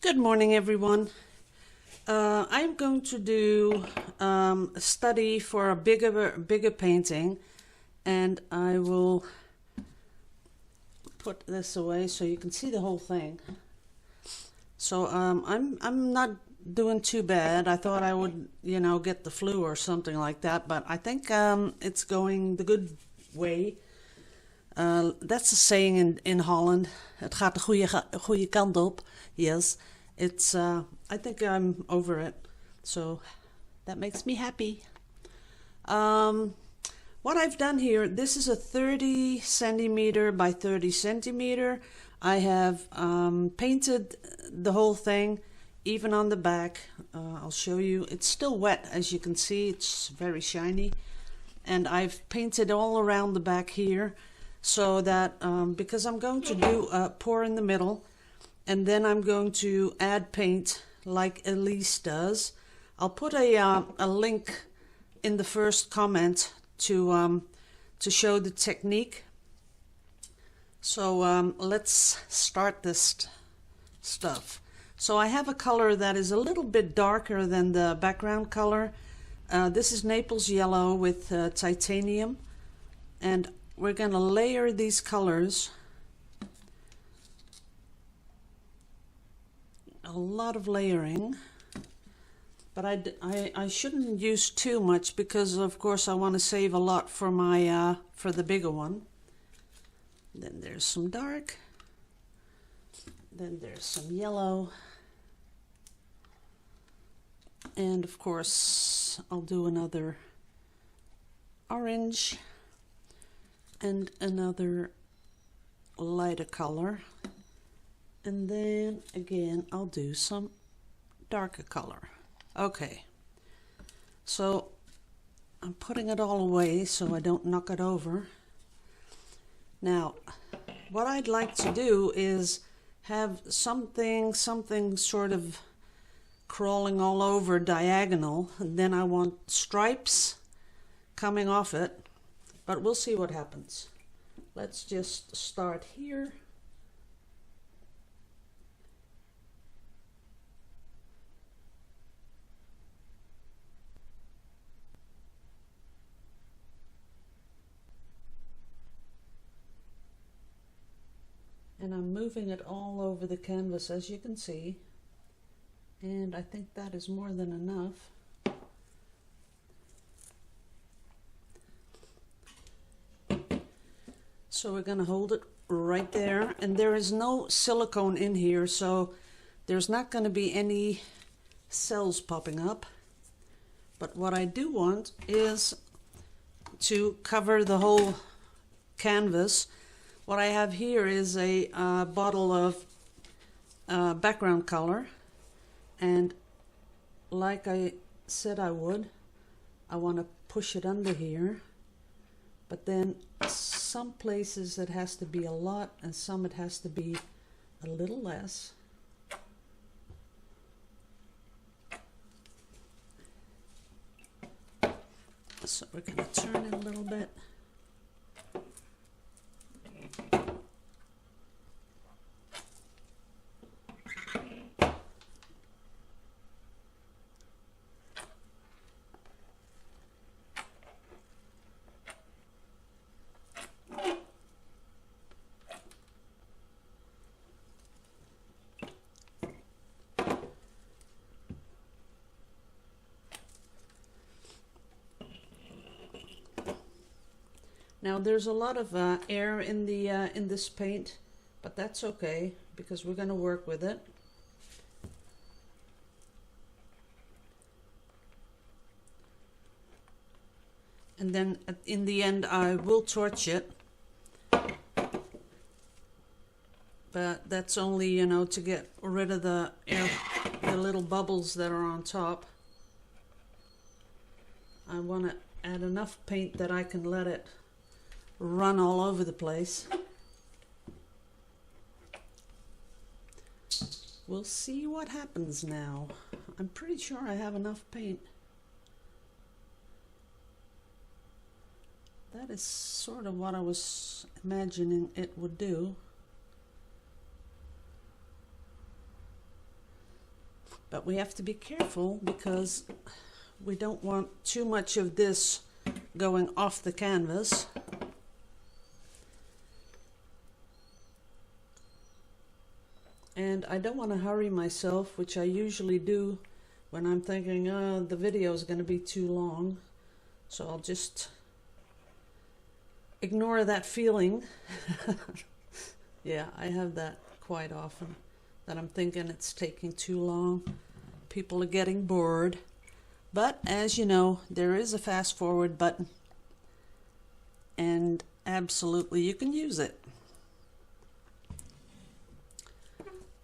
Good morning, everyone. I'm going to do a study for a bigger painting, and I will put this away so you can see the whole thing. So I'm not doing too bad. I thought I would, get the flu or something like that, but I think it's going the good way. That's a saying in Holland. Het gaat de goede kant op. Yes, it's. I think I'm over it, so that makes me happy. What I've done here, this is a 30 centimeter by 30 centimeter. I have painted the whole thing, even on the back. I'll show you. It's still wet, as you can see. It's very shiny, and I've painted all around the back here. So that because I'm going to do a pour in the middle, and then I'm going to add paint like Elise does. I'll put a link in the first comment to show the technique. So let's start this stuff. So I have a color that is a little bit darker than the background color. This is Naples yellow with titanium, and we're going to layer these colors. A lot of layering, but I shouldn't use too much because of course I want to save a lot for my for the bigger one. Then there's some dark, then there's some yellow, and of course I'll do another orange and another lighter color, and then again I'll do some darker color. Okay, so I'm putting it all away so I don't knock it over. Now what I'd like to do is have something sort of crawling all over diagonal, and then I want stripes coming off it. But we'll see what happens. Let's just start here. And I'm moving it all over the canvas, as you can see. And I think that is more than enough. So we're going to hold it right there, and there is no silicone in here, so there's not going to be any cells popping up. But what I do want is to cover the whole canvas. What I have here is a bottle of background color, and like I said I would, I want to push it under here. But then some places it has to be a lot, and some it has to be a little less. So we're going to turn it a little bit. Now there's a lot of air in the in this paint, but that's okay because we're going to work with it. And then in the end I will torch it, but that's only, to get rid of the air, the little bubbles that are on top. I want to add enough paint that I can let it run all over the place. We'll see what happens now. I'm pretty sure I have enough paint. That is sort of what I was imagining it would do. But we have to be careful because we don't want too much of this going off the canvas. And I don't want to hurry myself, which I usually do when I'm thinking, the video is going to be too long. So I'll just ignore that feeling. Yeah, I have that quite often, that I'm thinking it's taking too long. People are getting bored. But as you know, there is a fast forward button, and absolutely you can use it.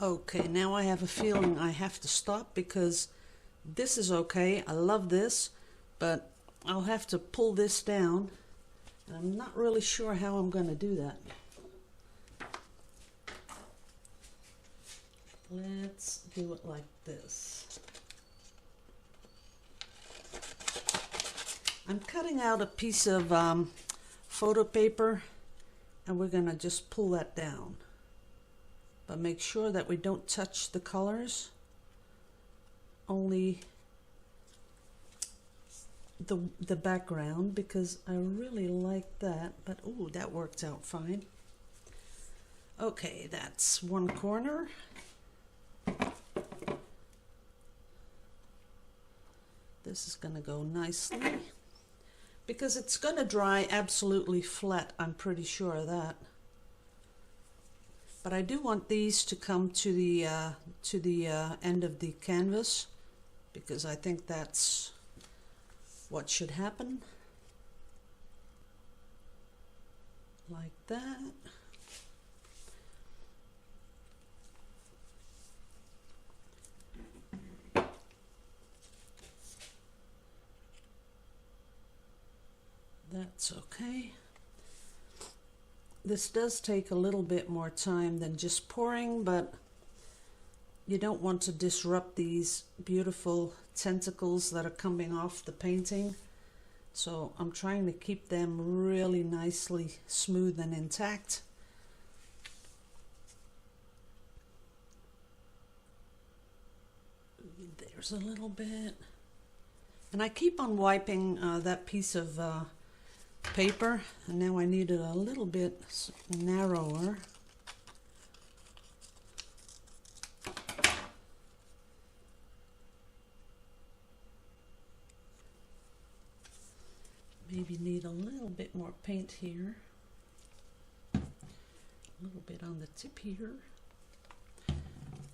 Okay, now I have a feeling I have to stop because this is okay. I love this, but I'll have to pull this down. I'm not really sure how I'm going to do that. Let's do it like this. I'm cutting out a piece of photo paper, and we're going to just pull that down. But make sure that we don't touch the colors, only the background, because I really like that. But ooh, that worked out fine. Okay, that's one corner. This is going to go nicely because it's going to dry absolutely flat. I'm pretty sure of that. But I do want these to come to the end of the canvas, because I think that's what should happen. Like that. That's okay. This does take a little bit more time than just pouring, but you don't want to disrupt these beautiful tentacles that are coming off the painting. So I'm trying to keep them really nicely smooth and intact. There's a little bit. And I keep on wiping that piece of paper, and now I need it a little bit narrower. Maybe need a little bit more paint here. A little bit on the tip here.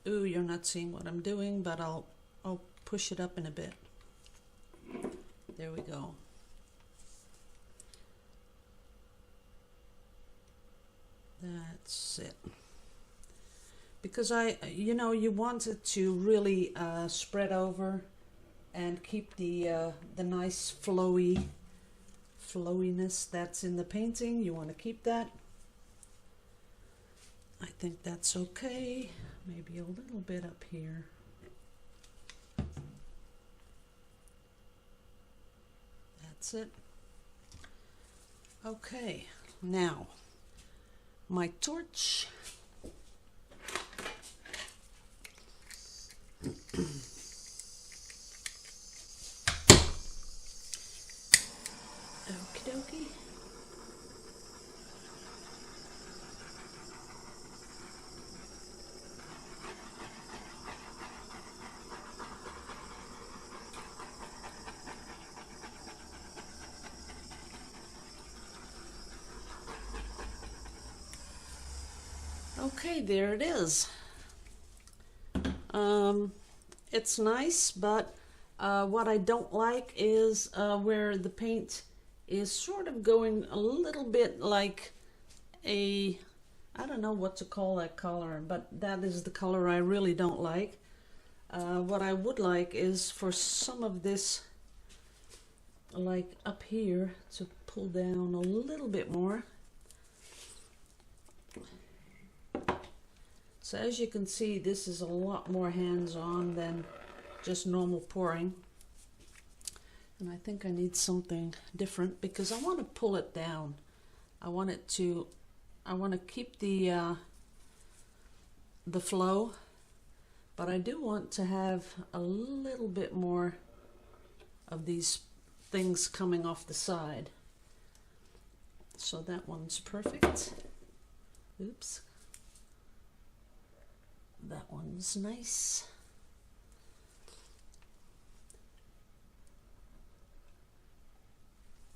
Ooh, you're not seeing what I'm doing, but I'll push it up in a bit. There we go. That's it. Because you want it to really spread over and keep the nice flowiness that's in the painting. You want to keep that. I think that's okay. Maybe a little bit up here. That's it. Okay, now my torch. Okie dokie. Okay, there it is. It's nice, but what I don't like is where the paint is sort of going a little bit like I don't know what to call that color, but that is the color I really don't like. What I would like is for some of this, like up here, to pull down a little bit more. So as you can see, this is a lot more hands-on than just normal pouring. And I think I need something different because I want to pull it down. I want to keep the flow, But I do want to have a little bit more of these things coming off the side. So that one's perfect. Oops. That one's nice.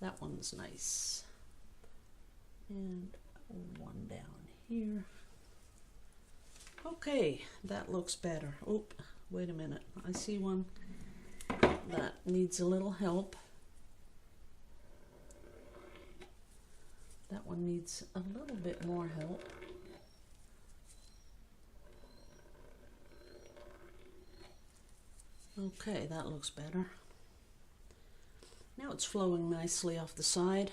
That one's nice. And one down here. Okay, that looks better. Oh, wait a minute. I see one that needs a little help. That one needs a little bit more help. Okay, that looks better. Now it's flowing nicely off the side.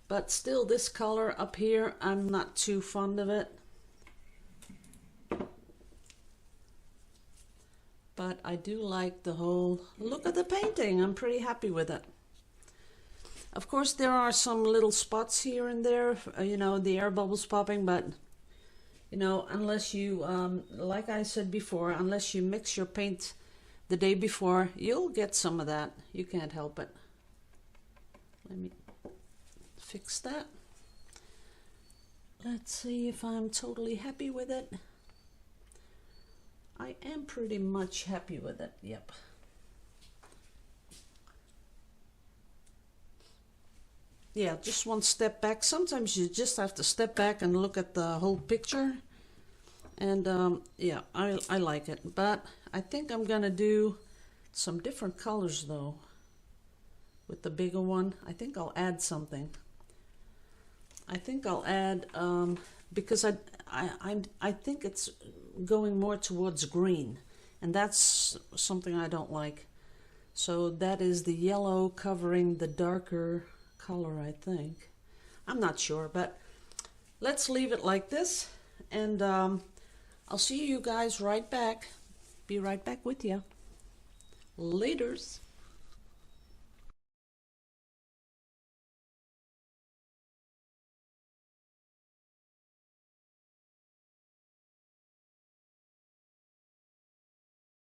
But still, this color up here, I'm not too fond of it. But I do like the whole look of the painting. I'm pretty happy with it. Of course, there are some little spots here and there, you know, the air bubbles popping, but, you know, unless you, like I said before, unless you mix your paint the day before, you'll get some of that. You can't help it. Let me fix that. Let's see if I'm totally happy with it. I am pretty much happy with it, yep. Yeah, just one step back. Sometimes you just have to step back and look at the whole picture. And yeah, I like it. But I think I'm gonna do some different colors though. With the bigger one, I think I'll add something. I think I'll add, because I think it's going more towards green, and that's something I don't like. So that is the yellow covering the darker color, I think. I'm not sure, but let's leave it like this, and I'll see you guys right back. Be right back with you. Laters.